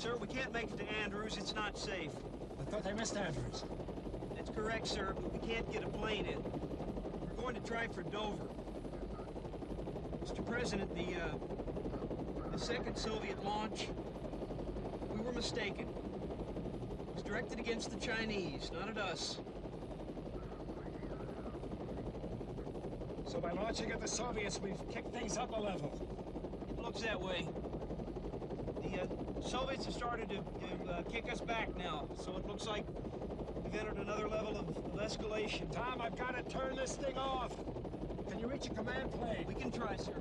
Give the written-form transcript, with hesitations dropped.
Sir, we can't make it to Andrews. It's not safe. I thought they missed Andrews. That's correct, sir, but we can't get a plane in. We're going to try for Dover. Mr. President, the second Soviet launch, we were mistaken. It was directed against the Chinese, not at us. So by launching at the Soviets, we've kicked things up a level. It looks that way. The Soviets have started to kick us back now, so it looks like we've entered another level of escalation. Tom, I've got to turn this thing off. Can you reach a command plane? We can try, sir.